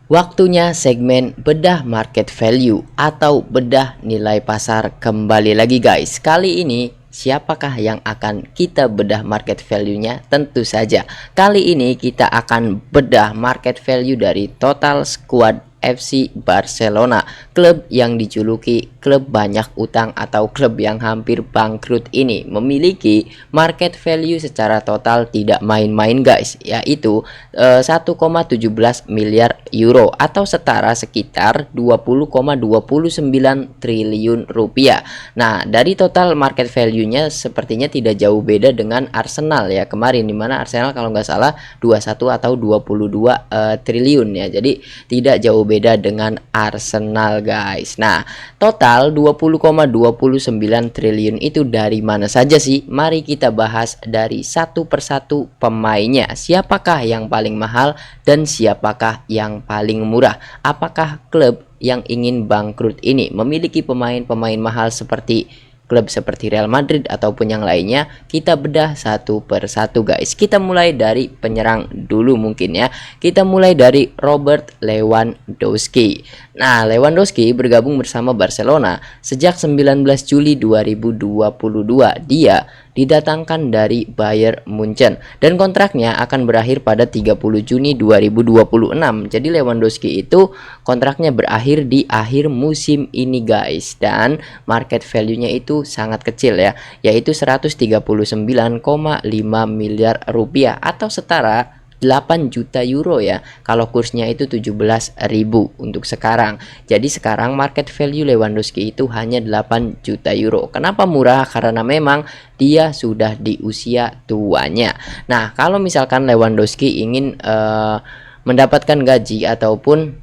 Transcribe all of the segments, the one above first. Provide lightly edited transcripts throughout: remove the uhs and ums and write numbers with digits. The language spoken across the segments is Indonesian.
Waktunya segmen bedah market value atau bedah nilai pasar kembali lagi guys. Kali ini siapakah yang akan kita bedah market value-nya? Tentu saja kali ini kita akan bedah market value dari total squad FC Barcelona, klub yang dijuluki klub banyak utang atau klub yang hampir bangkrut ini memiliki market value secara total tidak main-main guys, yaitu 1,17 miliar euro atau setara sekitar 20,29 triliun rupiah. Nah, dari total market value-nya sepertinya tidak jauh beda dengan Arsenal ya kemarin, dimana Arsenal kalau nggak salah 21 atau 22 triliun ya. Jadi tidak jauh beda dengan Arsenal guys. Nah, total 20,29 triliun itu dari mana saja sih? Mari kita bahas dari satu persatu pemainnya. Siapakah yang paling mahal dan siapakah yang paling murah? Apakah klub yang ingin bangkrut ini memiliki pemain-pemain mahal seperti klub seperti Real Madrid ataupun yang lainnya? Kita bedah satu persatu guys. Kita mulai dari penyerang dulu mungkin ya. Kita mulai dari Robert Lewandowski. Nah, Lewandowski bergabung bersama Barcelona sejak 19 Juli 2022. Dia didatangkan dari Bayern Munchen dan kontraknya akan berakhir pada 30 Juni 2026. Jadi Lewandowski itu kontraknya berakhir di akhir musim ini guys, dan market value-nya itu sangat kecil ya, yaitu 139,5 miliar rupiah atau setara 8 juta euro ya, kalau kursnya itu 17.000 untuk sekarang. Jadi sekarang market value Lewandowski itu hanya 8 juta euro. Kenapa murah? Karena memang dia sudah di usia tuanya. Nah, kalau misalkan Lewandowski ingin mendapatkan gaji ataupun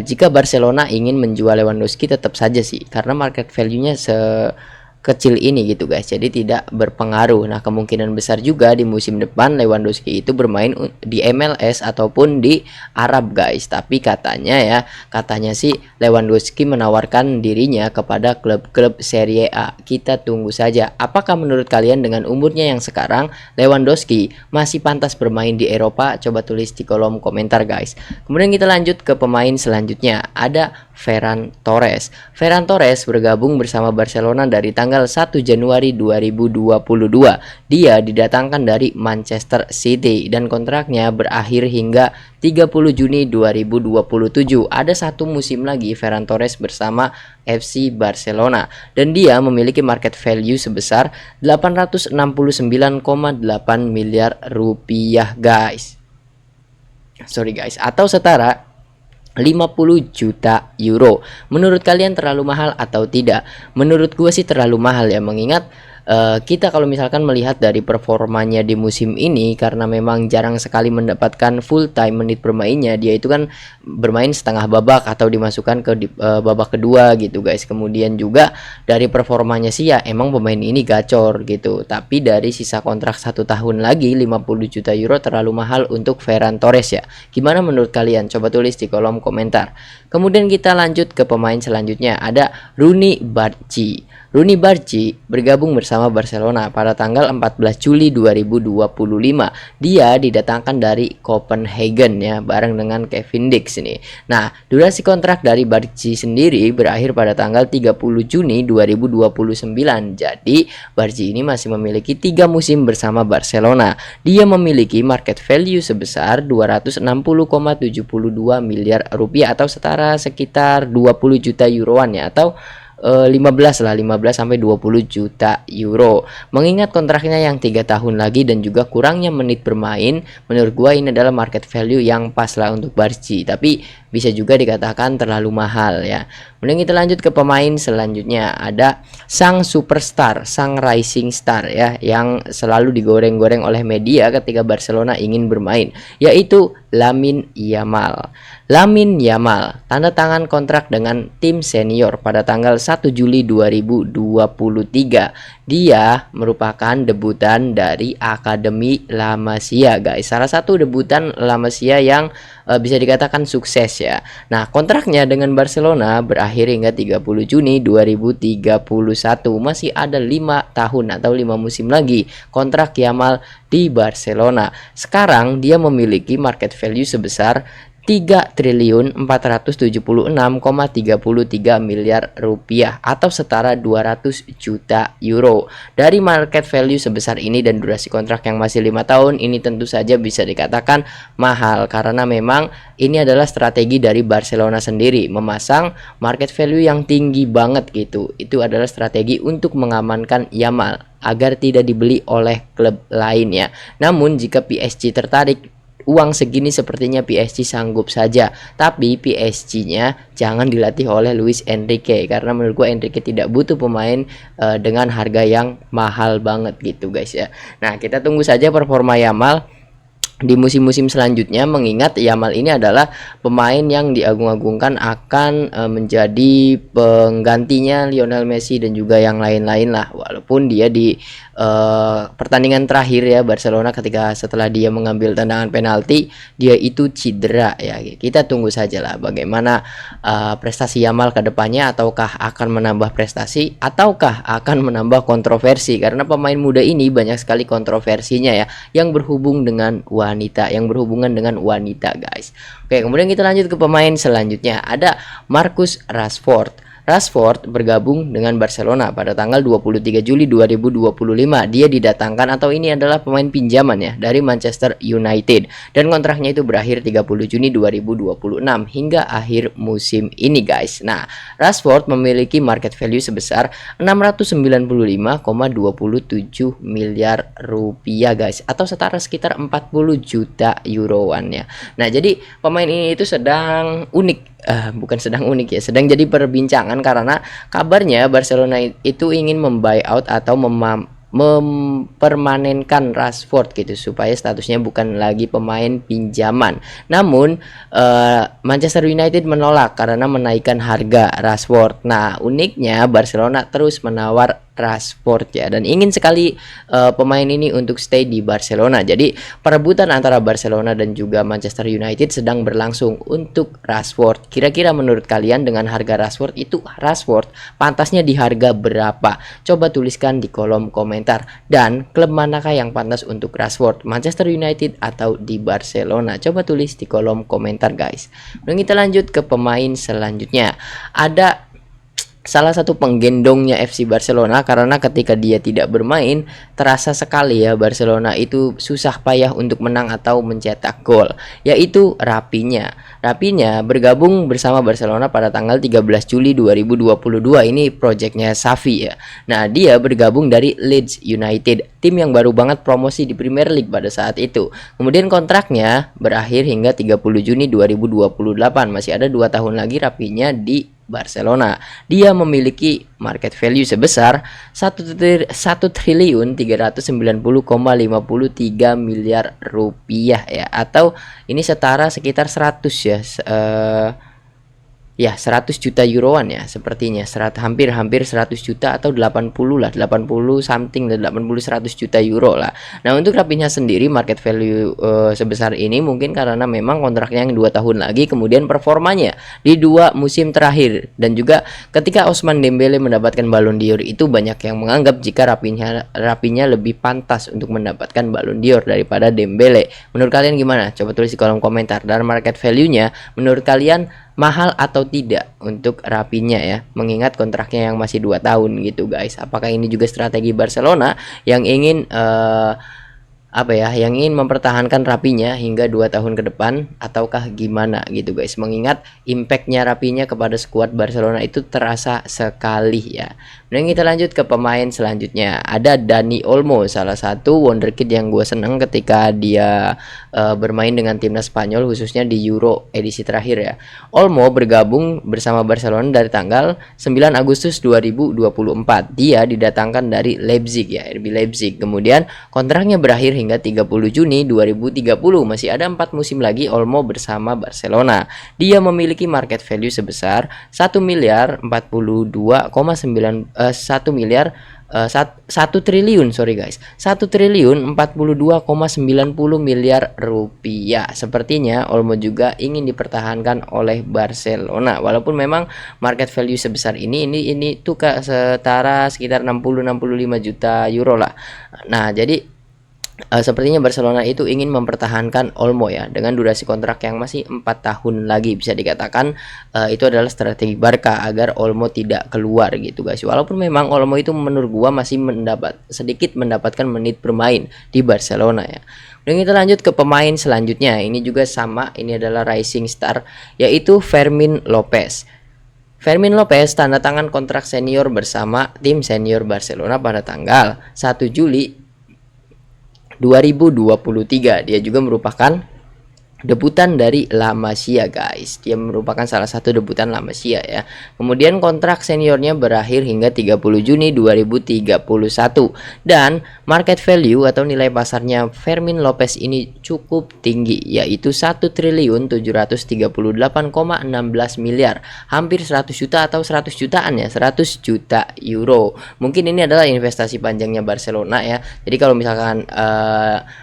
jika Barcelona ingin menjual Lewandowski, tetap saja sih karena market value-nya kecil ini gitu guys, jadi tidak berpengaruh. Nah, kemungkinan besar juga di musim depan Lewandowski itu bermain di MLS ataupun di Arab guys. Tapi katanya sih Lewandowski menawarkan dirinya kepada klub-klub Serie A. Kita tunggu saja. Apakah menurut kalian dengan umurnya yang sekarang Lewandowski masih pantas bermain di Eropa? Coba tulis di kolom komentar guys. Kemudian kita lanjut ke pemain selanjutnya, ada Ferran Torres. Ferran Torres bergabung bersama Barcelona dari tanggal 1 Januari 2022. Dia didatangkan dari Manchester City dan kontraknya berakhir hingga 30 Juni 2027. Ada satu musim lagi Ferran Torres bersama FC Barcelona dan dia memiliki market value sebesar 869,8 miliar rupiah guys. Sorry guys, atau setara 50 juta euro. Menurut kalian terlalu mahal atau tidak? Menurut gue sih terlalu mahal ya, mengingat kita kalau misalkan melihat dari performanya di musim ini, karena memang jarang sekali mendapatkan full time menit bermainnya, dia itu kan bermain setengah babak atau dimasukkan ke babak kedua gitu guys. Kemudian juga dari performanya sih ya emang pemain ini gacor gitu, tapi dari sisa kontrak 1 tahun lagi 50 juta euro terlalu mahal untuk Ferran Torres ya. Gimana menurut kalian? Coba tulis di kolom komentar. Kemudian kita lanjut ke pemain selanjutnya, ada Rooney Bargi. Rooney Bargi bergabung bersama Barcelona pada tanggal 14 Juli 2025. Dia didatangkan dari Copenhagen ya, bareng dengan Kevin Dix ini. Nah, durasi kontrak dari Bargi sendiri berakhir pada tanggal 30 Juni 2029. Jadi, Bargi ini masih memiliki 3 musim bersama Barcelona. Dia memiliki market value sebesar 260,72 miliar rupiah atau setara sekitar 20 juta euroan ya, atau 15 sampai 20 juta euro. Mengingat kontraknya yang 3 tahun lagi dan juga kurangnya menit bermain, menurut gua ini adalah market value yang pas lah untuk Bargi, tapi bisa juga dikatakan terlalu mahal ya. Kemudian kita lanjut ke pemain selanjutnya, ada sang superstar, sang rising star ya, yang selalu digoreng-goreng oleh media ketika Barcelona ingin bermain, yaitu Lamine Yamal. Lamine Yamal tanda tangan kontrak dengan tim senior pada tanggal 1 Juli 2023. Dia merupakan debutan dari Akademi La Masia guys. Salah satu debutan La Masia yang bisa dikatakan sukses ya. Nah, kontraknya dengan Barcelona berakhir hingga 30 Juni 2031. Masih ada 5 tahun atau 5 musim lagi kontrak Yamal di Barcelona. Sekarang dia memiliki market value sebesar 3.476,33 miliar rupiah atau setara 200 juta euro. Dari market value sebesar ini dan durasi kontrak yang masih 5 tahun, ini tentu saja bisa dikatakan mahal karena memang ini adalah strategi dari Barcelona sendiri, memasang market value yang tinggi banget gitu. Itu adalah strategi untuk mengamankan Yamal agar tidak dibeli oleh klub lainnya. Namun jika PSG tertarik, uang segini sepertinya PSG sanggup saja, tapi PSG-nya jangan dilatih oleh Luis Enrique karena menurut gue Enrique tidak butuh pemain dengan harga yang mahal banget gitu guys ya. Nah, kita tunggu saja performa Yamal di musim-musim selanjutnya, mengingat Yamal ini adalah pemain yang diagung-agungkan akan menjadi penggantinya Lionel Messi dan juga yang lain-lain lah, walaupun dia di pertandingan terakhir ya Barcelona ketika setelah dia mengambil tendangan penalti dia itu cedera ya. Kita tunggu saja lah bagaimana prestasi Yamal ke depannya, ataukah akan menambah prestasi ataukah akan menambah kontroversi, karena pemain muda ini banyak sekali kontroversinya ya yang berhubungan dengan wanita guys. Oke, kemudian kita lanjut ke pemain selanjutnya, ada Marcus Rashford. Rashford bergabung dengan Barcelona pada tanggal 23 Juli 2025. Dia didatangkan, atau ini adalah pemain pinjaman ya, dari Manchester United, dan kontraknya itu berakhir 30 Juni 2026 hingga akhir musim ini guys. Nah, Rashford memiliki market value sebesar 695,27 miliar rupiah guys, atau setara sekitar 40 juta euroan ya. Nah, jadi pemain ini itu sedang unik, bukan sedang unik ya, sedang jadi perbincangan karena kabarnya Barcelona itu ingin membuyout atau mempermanenkan Rashford gitu supaya statusnya bukan lagi pemain pinjaman. Namun Manchester United menolak karena menaikkan harga Rashford. Nah, uniknya Barcelona terus menawar Rashford ya, dan ingin sekali pemain ini untuk stay di Barcelona. Jadi perebutan antara Barcelona dan juga Manchester United sedang berlangsung untuk Rashford. Kira-kira menurut kalian dengan harga Rashford itu, Rashford pantasnya di harga berapa? Coba tuliskan di kolom komentar. Dan klub manakah yang pantas untuk Rashford, Manchester United atau di Barcelona? Coba tulis di kolom komentar guys. Dan kita lanjut ke pemain selanjutnya, ada salah satu penggendongnya FC Barcelona, karena ketika dia tidak bermain terasa sekali ya Barcelona itu susah payah untuk menang atau mencetak gol, yaitu Rafinha. Rafinha bergabung bersama Barcelona pada tanggal 13 Juli 2022. Ini proyeknya Xavi ya. Nah, dia bergabung dari Leeds United, tim yang baru banget promosi di Premier League pada saat itu. Kemudian kontraknya berakhir hingga 30 Juni 2028. Masih ada 2 tahun lagi Rafinha di Barcelona. Dia memiliki market value sebesar 1.390,53 miliar rupiah ya, atau ini setara sekitar 100 ya, 100 juta euroan ya sepertinya, hampir 100 juta atau 80 lah, 80 something dan 80 100 juta euro lah. Nah, untuk Rafinha sendiri market value sebesar ini mungkin karena memang kontraknya yang 2 tahun lagi, kemudian performanya di 2 musim terakhir, dan juga ketika Ousmane Dembele mendapatkan Ballon d'Or itu banyak yang menganggap jika Rafinha lebih pantas untuk mendapatkan Ballon d'Or daripada Dembele. Menurut kalian gimana? Coba tulis di kolom komentar. Dan market value-nya menurut kalian mahal atau tidak untuk Rafinha ya, mengingat kontraknya yang masih 2 tahun gitu guys. Apakah ini juga strategi Barcelona yang ingin yang ingin mempertahankan Rafinha hingga 2 tahun ke depan, ataukah gimana gitu guys, mengingat impactnya Rafinha kepada skuad Barcelona itu terasa sekali ya. Dan kita lanjut ke pemain selanjutnya, ada Dani Olmo, salah satu wonderkid yang gue seneng ketika dia bermain dengan timnas Spanyol, khususnya di Euro edisi terakhir ya. Olmo bergabung bersama Barcelona dari tanggal 9 Agustus 2024. Dia didatangkan dari Leipzig ya, RB Leipzig. Kemudian kontraknya berakhir hingga 30 Juni 2030. Masih ada 4 musim lagi Olmo bersama Barcelona. Dia memiliki market value sebesar 1 miliar 1 triliun 42,90 miliar rupiah. Sepertinya Olmo juga ingin dipertahankan oleh Barcelona, walaupun memang market value sebesar ini tuh setara sekitar 60-65 juta euro lah. Nah, jadi Sepertinya Barcelona itu ingin mempertahankan Olmo ya, dengan durasi kontrak yang masih 4 tahun lagi. Bisa dikatakan itu adalah strategi Barca agar Olmo tidak keluar gitu guys. Walaupun memang Olmo itu menurut gua masih sedikit mendapatkan menit bermain di Barcelona ya. Dan kita lanjut ke pemain selanjutnya. Ini juga sama, ini adalah rising star, yaitu Fermin Lopez. Fermin Lopez tanda tangan kontrak senior bersama tim senior Barcelona pada tanggal 1 Juli 2023. Dia juga merupakan debutan dari La Masia guys. Dia merupakan salah satu debutan La Masia ya. Kemudian kontrak seniornya berakhir hingga 30 Juni 2031 dan market value atau nilai pasarnya Fermin Lopez ini cukup tinggi, yaitu 1.738,16 miliar, hampir 100 juta atau 100 jutaan ya, 100 juta euro. Mungkin ini adalah investasi panjangnya Barcelona ya. Jadi kalau misalkan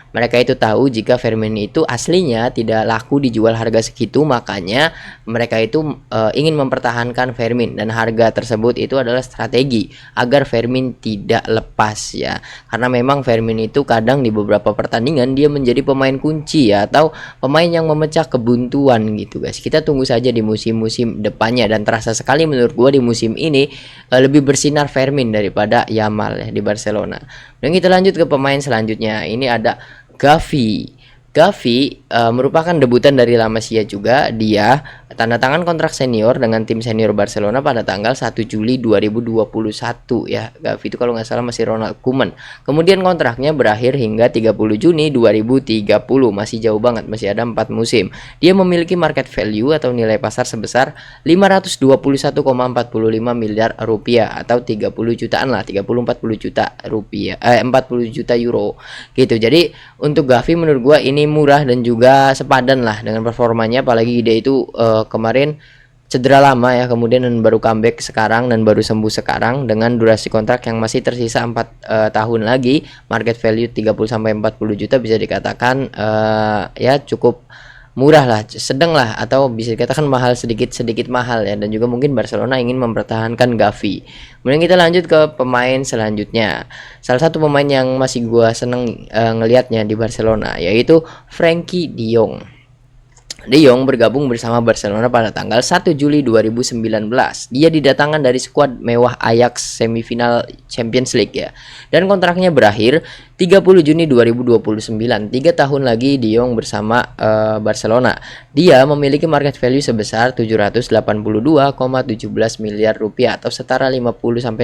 mereka itu tahu jika Fermin itu aslinya tidak laku dijual harga segitu, makanya mereka itu ingin mempertahankan Fermin, dan harga tersebut itu adalah strategi agar Fermin tidak lepas ya. Karena memang Fermin itu kadang di beberapa pertandingan dia menjadi pemain kunci ya, atau pemain yang memecah kebuntuan gitu guys. Kita tunggu saja di musim-musim depannya, dan terasa sekali menurut gua di musim ini lebih bersinar Fermin daripada Yamal ya di Barcelona. Dan kita lanjut ke pemain selanjutnya. Ini ada Gavi. Gavi merupakan debutan dari La Masia juga. Dia tanda tangan kontrak senior dengan tim senior Barcelona pada tanggal 1 Juli 2021 ya. Gavi itu kalau nggak salah masih Ronald Koeman. Kemudian kontraknya berakhir hingga 30 Juni 2030. Masih jauh banget, masih ada 4 musim. Dia memiliki market value atau nilai pasar sebesar 521,45 miliar rupiah atau 30 jutaan lah, 30-40 juta rupiah, 40 juta euro gitu. Jadi untuk Gavi menurut gua ini murah dan juga sepadan lah dengan performanya, apalagi dia itu kemarin cedera lama ya, kemudian baru comeback sekarang dan baru sembuh sekarang dengan durasi kontrak yang masih tersisa 4 tahun lagi. Market value 30-40 juta bisa dikatakan ya cukup murah lah, sedang lah, atau bisa dikatakan mahal, sedikit mahal ya. Dan juga mungkin Barcelona ingin mempertahankan Gavi. Kemudian kita lanjut ke pemain selanjutnya. Salah satu pemain yang masih gua seneng ngelihatnya di Barcelona yaitu Frenkie de Jong. De Jong bergabung bersama Barcelona pada tanggal 1 Juli 2019. Dia didatangkan dari skuad mewah Ajax semifinal Champions League ya. Dan kontraknya berakhir 30 Juni 2029. 3 tahun lagi De Jong bersama Barcelona. Dia memiliki market value sebesar 782,17 miliar rupiah atau setara 50-60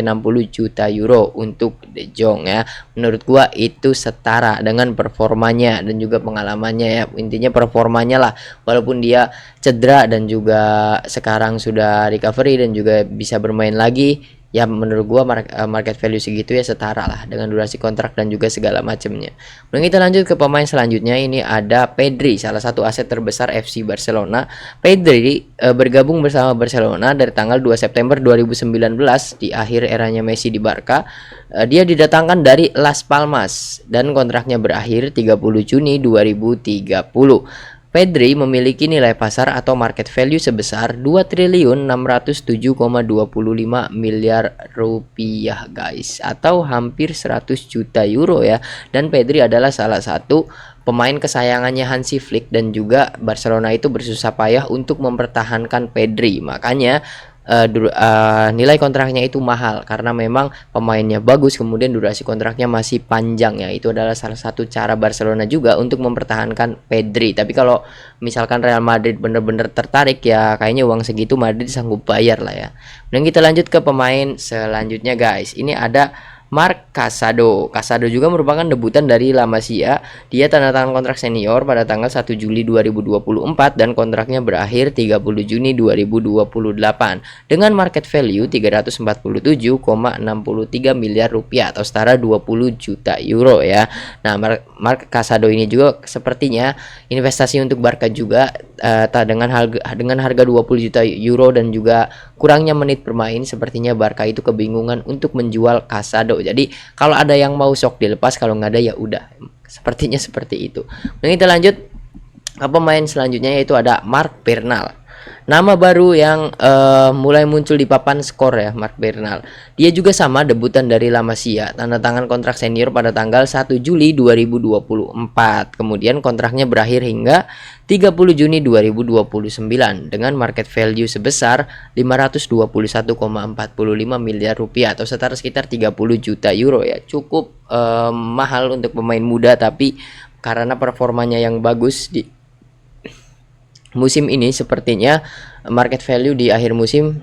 juta euro untuk De Jong ya. Menurut gua itu setara dengan performanya dan juga pengalamannya ya. Intinya performanya lah. Walaupun dia cedera dan juga sekarang sudah recovery dan juga bisa bermain lagi, ya menurut gua market value segitu ya setara lah dengan durasi kontrak dan juga segala macamnya. Kemudian kita lanjut ke pemain selanjutnya. Ini ada Pedri, salah satu aset terbesar FC Barcelona. Pedri bergabung bersama Barcelona dari tanggal 2 September 2019 di akhir eranya Messi di Barca. Dia didatangkan dari Las Palmas dan kontraknya berakhir 30 Juni 2030. Pedri memiliki nilai pasar atau market value sebesar 2.607,25 miliar rupiah guys, atau hampir 100 juta euro ya. Dan Pedri adalah salah satu pemain kesayangannya Hansi Flick, dan juga Barcelona itu bersusah payah untuk mempertahankan Pedri. Makanya nilai kontraknya itu mahal karena memang pemainnya bagus, kemudian durasi kontraknya masih panjang ya. Itu adalah salah satu cara Barcelona juga untuk mempertahankan Pedri. Tapi kalau misalkan Real Madrid bener-bener tertarik ya, kayaknya uang segitu Madrid sanggup bayar lah ya. Dan kita lanjut ke pemain selanjutnya guys. Ini ada Marc Casado. Casado juga merupakan debutan dari La Masia. Dia tanda tangan kontrak senior pada tanggal 1 Juli 2024 dan kontraknya berakhir 30 Juni 2028 dengan market value 347,63 miliar rupiah atau setara 20 juta euro ya. Nah, Marc Casado ini juga sepertinya investasi untuk Barca juga dengan harga 20 juta euro dan juga kurangnya menit bermain, sepertinya Barca itu kebingungan untuk menjual Casado. Jadi kalau ada yang mau sok dilepas, kalau nggak ada ya udah. Sepertinya seperti itu. Nah, kita lanjut Pemain selanjutnya yaitu ada Marc Bernal. Nama baru yang mulai muncul di papan skor ya, Marc Bernal. Dia juga sama debutan dari La Masia, tanda tangan kontrak senior pada tanggal 1 Juli 2024. Kemudian kontraknya berakhir hingga 30 Juni 2029 dengan market value sebesar 521,45 miliar rupiah atau setara sekitar 30 juta euro ya. Cukup mahal untuk pemain muda, tapi karena performanya yang bagus di musim ini sepertinya market value di akhir musim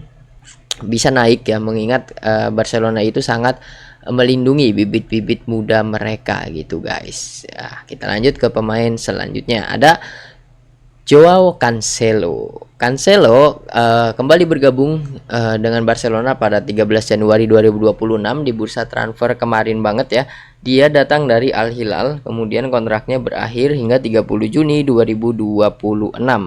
bisa naik ya, mengingat Barcelona itu sangat melindungi bibit-bibit muda mereka gitu guys. Ya, kita lanjut ke pemain selanjutnya, ada Joao Cancelo. Cancelo kembali bergabung dengan Barcelona pada 13 Januari 2026 di bursa transfer kemarin banget ya. Dia datang dari Al Hilal, kemudian kontraknya berakhir hingga 30 Juni 2026,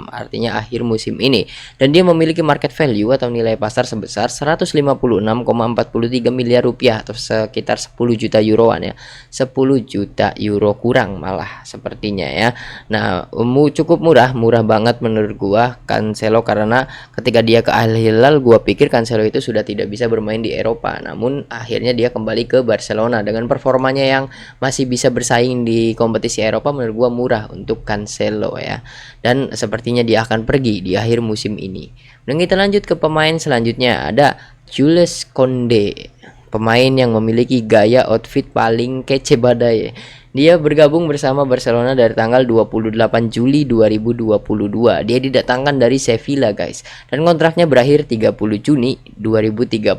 artinya akhir musim ini. Dan dia memiliki market value atau nilai pasar sebesar 156,43 miliar rupiah atau sekitar 10 juta euroan ya. 10 juta euro kurang malah sepertinya ya. Nah, cukup murah banget menurut gua Cancelo, karena ketika dia ke Al Hilal gua pikir Cancelo itu sudah tidak bisa bermain di Eropa. Namun akhirnya dia kembali ke Barcelona dengan performanya yang masih bisa bersaing di kompetisi Eropa. Menurut gua murah untuk Cancelo ya, dan sepertinya dia akan pergi di akhir musim ini. Dan kita lanjut ke pemain selanjutnya, ada Jules Koundé, pemain yang memiliki gaya outfit paling kece badai. Dia bergabung bersama Barcelona dari tanggal 28 Juli 2022. Dia didatangkan dari Sevilla guys, dan kontraknya berakhir 30 Juni 2030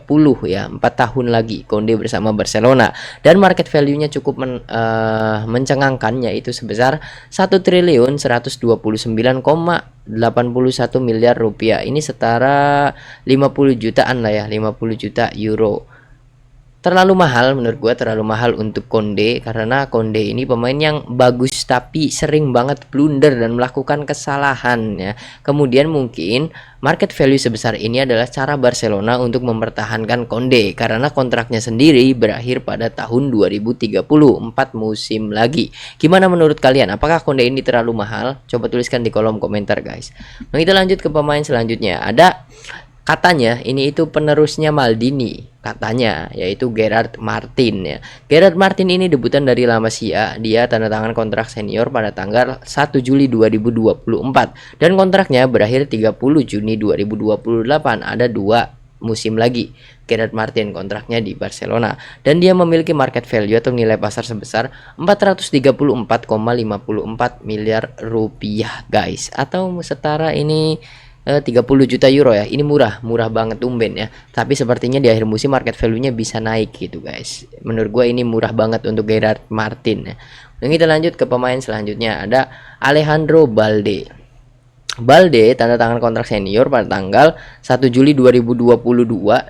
ya, 4 tahun lagi Koundé bersama Barcelona. Dan market value-nya cukup mencengangkan, yaitu sebesar 1.129,81 miliar rupiah. Ini setara 50 jutaan lah ya, 50 juta euro. Terlalu mahal menurut gue, terlalu mahal untuk Koundé, karena Koundé ini pemain yang bagus tapi sering banget blunder dan melakukan kesalahan ya. Kemudian mungkin market value sebesar ini adalah cara Barcelona untuk mempertahankan Koundé karena kontraknya sendiri berakhir pada tahun 2030, 4 musim lagi. Gimana menurut kalian? Apakah Koundé ini terlalu mahal? Coba tuliskan di kolom komentar guys. Nah, kita lanjut ke pemain selanjutnya. Ada, katanya ini itu penerusnya Maldini, katanya, yaitu Gerard Martin ya. Gerard Martin ini debutan dari La Masia. Dia tanda tangan kontrak senior pada tanggal 1 Juli 2024 dan kontraknya berakhir 30 Juni 2028. Ada 2 musim lagi Gerard Martin kontraknya di Barcelona, dan dia memiliki market value atau nilai pasar sebesar 434,54 miliar rupiah guys, atau setara ini 30 juta euro ya. Ini murah banget tumben ya. Tapi sepertinya di akhir musim market value-nya bisa naik gitu guys. Menurut gue ini murah banget untuk Gerard Martin ya. Dan kita lanjut ke pemain selanjutnya, ada Alejandro Balde. Balde tanda tangan kontrak senior pada tanggal 1 Juli 2022.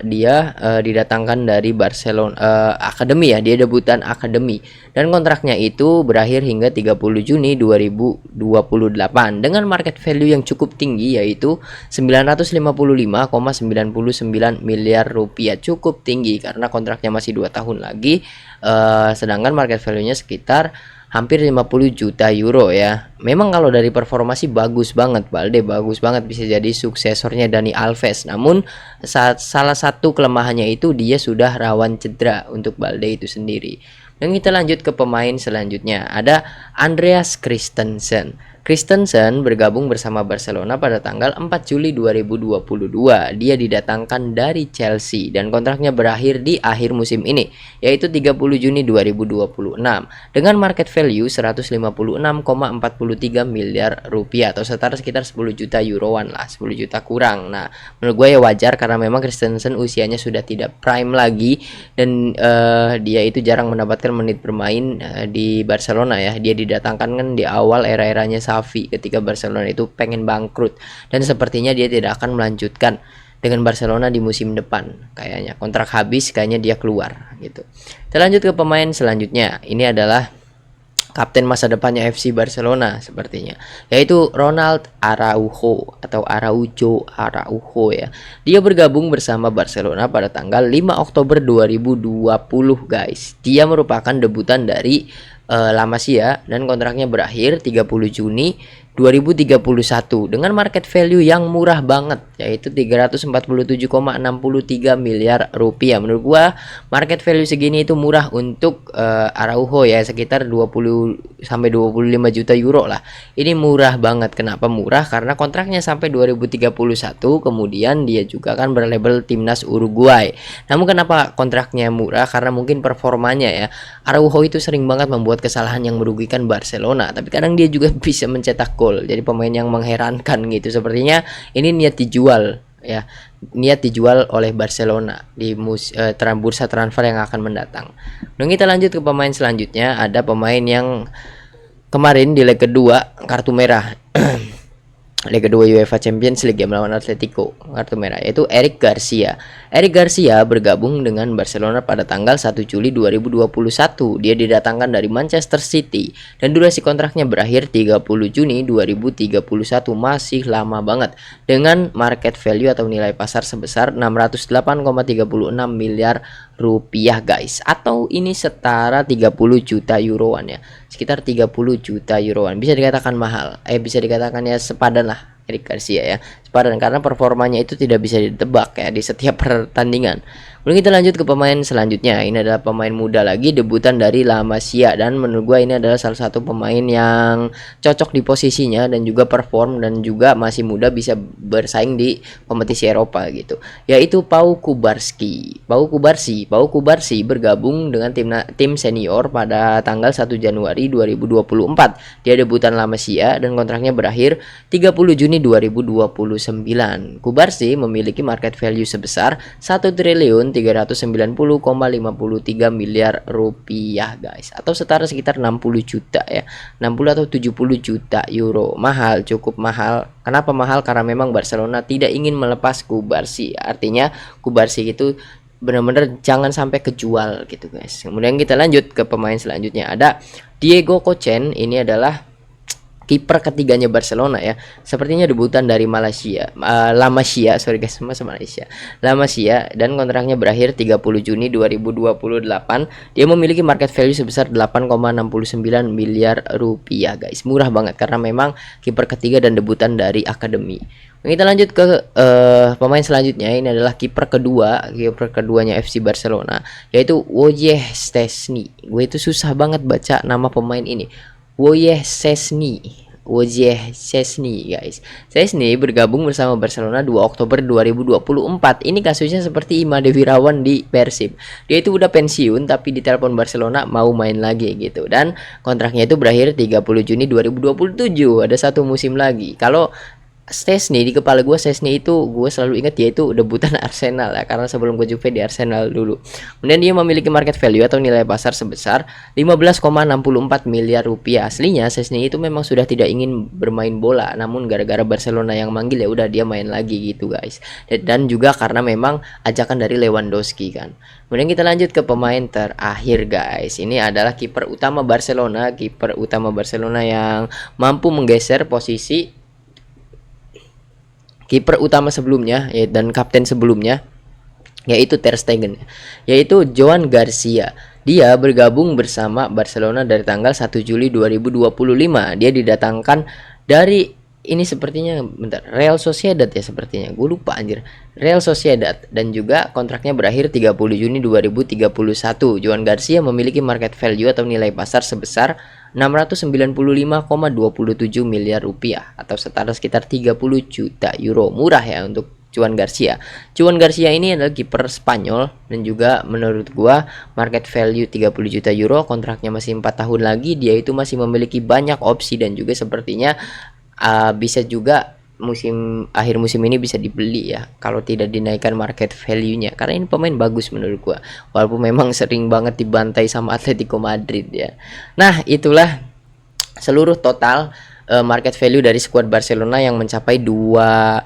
Dia didatangkan dari Barcelona Akademi ya. Dia debutan Akademi dan kontraknya itu berakhir hingga 30 Juni 2028 dengan market value yang cukup tinggi, yaitu 955,99 miliar rupiah. Cukup tinggi karena kontraknya masih 2 tahun lagi, sedangkan market value-nya sekitar hampir 50 juta euro ya. Memang kalau dari performa sih bagus banget, Balde bagus banget, bisa jadi suksesornya Dani Alves. Namun salah satu kelemahannya itu dia sudah rawan cedera untuk Balde itu sendiri. Dan kita lanjut ke pemain selanjutnya, ada Andreas Christensen. Christensen bergabung bersama Barcelona pada tanggal 4 Juli 2022. Dia didatangkan dari Chelsea dan kontraknya berakhir di akhir musim ini, yaitu 30 Juni 2026 dengan market value 156,43 miliar rupiah atau setara sekitar 10 juta euroan lah, 10 juta kurang. Nah, menurut gue ya wajar karena memang Christensen usianya sudah tidak prime lagi, dan dia itu jarang mendapatkan menit bermain di Barcelona ya. Dia didatangkan kan di awal era-eranya Xavi ketika Barcelona itu pengen bangkrut, dan sepertinya dia tidak akan melanjutkan dengan Barcelona di musim depan. Kayaknya kontrak habis, kayaknya dia keluar gitu. Kita lanjut ke pemain selanjutnya. Ini adalah kapten masa depannya FC Barcelona sepertinya, yaitu Ronald Araujo atau Araujo ya. Dia bergabung bersama Barcelona pada tanggal 5 Oktober 2020 guys. Dia merupakan debutan dari La Masia dan kontraknya berakhir 30 Juni 2031 dengan market value yang murah banget, yaitu 347,63 miliar rupiah. Menurut gua market value segini itu murah untuk Araujo ya, sekitar 20 sampai 25 juta euro lah. Ini murah banget. Kenapa murah? Karena kontraknya sampai 2031, kemudian dia juga kan berlabel timnas Uruguay. Namun kenapa kontraknya murah? Karena mungkin performanya ya. Araujo itu sering banget membuat kesalahan yang merugikan Barcelona, tapi kadang dia juga bisa mencetak gol. Jadi pemain yang mengherankan gitu. Sepertinya ini niat dijual ya, niat dijual oleh Barcelona di bursa transfer yang akan mendatang. Dan kita lanjut ke pemain selanjutnya. Ada pemain yang kemarin di leg kedua kartu merah leg kedua UEFA Champions League yang melawan Atletico, kartu merah, yaitu Eric Garcia. Eric Garcia bergabung dengan Barcelona pada tanggal 1 Juli 2021. Dia didatangkan dari Manchester City dan durasi kontraknya berakhir 30 Juni 2031. Masih lama banget, dengan market value atau nilai pasar sebesar 608,36 miliar rupiah guys, atau ini setara 30 juta euroan ya, sekitar 30 juta euroan. Bisa dikatakan mahal, bisa dikatakan ya sepadan lah Eric Garcia ya, sepadan, karena performanya itu tidak bisa ditebak ya di setiap pertandingan. Kemudian kita lanjut ke pemain selanjutnya. Ini adalah pemain muda lagi, debutan dari La Masia, dan menurut gue ini adalah salah satu pemain yang cocok di posisinya dan juga perform, dan juga masih muda, bisa bersaing di kompetisi Eropa gitu, yaitu Pau Kubarski. Pau Kubarsi bergabung dengan tim senior pada tanggal 1 Januari 2024. Dia debutan La Masia dan kontraknya berakhir 30 Juni 2029. Kubarsi memiliki market value sebesar 1 triliun 390,53 miliar rupiah guys, atau setara sekitar 60 juta ya, 60 atau 70 juta euro. Mahal, cukup mahal. Kenapa mahal? Karena memang Barcelona tidak ingin melepas Kubarsi. Artinya Kubarsi itu benar-benar jangan sampai kejual gitu guys. Kemudian kita lanjut ke pemain selanjutnya. Ada Diego Kochen. Ini adalah kiper ketiganya Barcelona ya. Sepertinya debutan dari Malaysia, La Masia, sorry guys, Malaysia, La Masia, dan kontraknya berakhir 30 Juni 2028. Dia memiliki market value sebesar 8,69 miliar rupiah guys. Murah banget karena memang kiper ketiga dan debutan dari akademi. Kita lanjut ke pemain selanjutnya. Ini adalah kiper keduanya FC Barcelona, yaitu Wojciech Szczesny. Gue itu susah banget baca nama pemain ini. Wojciech Szczesny guys. Szczesny bergabung bersama Barcelona 2 Oktober 2024. Ini kasusnya seperti Imade Wirawan di Persib. Dia itu udah pensiun tapi ditelepon Barcelona mau main lagi gitu. Dan kontraknya itu berakhir 30 Juni 2027. Ada satu musim lagi. Kalau Szczesny, di kepala gue Szczesny itu gue selalu ingat dia itu debutan Arsenal ya, karena sebelum gue Juve di Arsenal dulu. Kemudian dia memiliki market value atau nilai pasar sebesar 15,64 miliar rupiah. Aslinya Szczesny itu memang sudah tidak ingin bermain bola, namun gara-gara Barcelona yang manggil ya udah dia main lagi gitu guys. Dan juga karena memang ajakan dari Lewandowski kan. Kemudian kita lanjut ke pemain terakhir guys. Ini adalah kiper utama Barcelona yang mampu menggeser posisi kiper utama sebelumnya ya, dan kapten sebelumnya, yaitu Ter Stegen, yaitu Joan Garcia. Dia bergabung bersama Barcelona dari tanggal 1 Juli 2025. Dia didatangkan dari ini sepertinya Real Sociedad ya, sepertinya gue lupa anjir, Real Sociedad, dan juga kontraknya berakhir 30 Juni 2031. Joan Garcia memiliki market value atau nilai pasar sebesar 695,27 miliar rupiah atau setara sekitar 30 juta euro. Murah ya untuk Joan Garcia. Joan Garcia ini adalah kiper Spanyol dan juga menurut gua market value 30 juta euro, kontraknya masih 4 tahun lagi. Dia itu masih memiliki banyak opsi dan juga sepertinya bisa juga akhir musim ini bisa dibeli ya kalau tidak dinaikkan market value-nya, karena ini pemain bagus menurut gua, walaupun memang sering banget dibantai sama Atletico Madrid ya. Nah, itulah seluruh total market value dari skuad Barcelona yang mencapai 20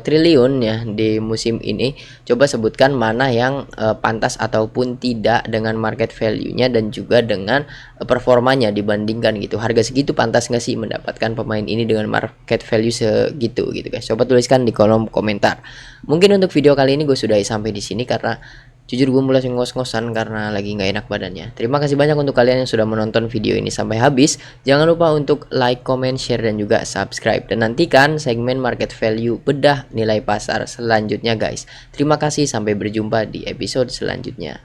triliun ya di musim ini. Coba sebutkan mana yang pantas ataupun tidak dengan market value-nya dan juga dengan performanya dibandingkan gitu. Harga segitu pantas nggak sih mendapatkan pemain ini dengan market value segitu gitu guys. Coba tuliskan di kolom komentar. Mungkin untuk video kali ini gue sudahi sampai di sini karena Jujur gue mulai ngos-ngosan karena lagi nggak enak badannya. Terima kasih banyak untuk kalian yang sudah menonton video ini sampai habis. Jangan lupa untuk like, comment, share, dan juga subscribe. Dan nantikan segmen market value bedah nilai pasar selanjutnya guys. Terima kasih, sampai berjumpa di episode selanjutnya.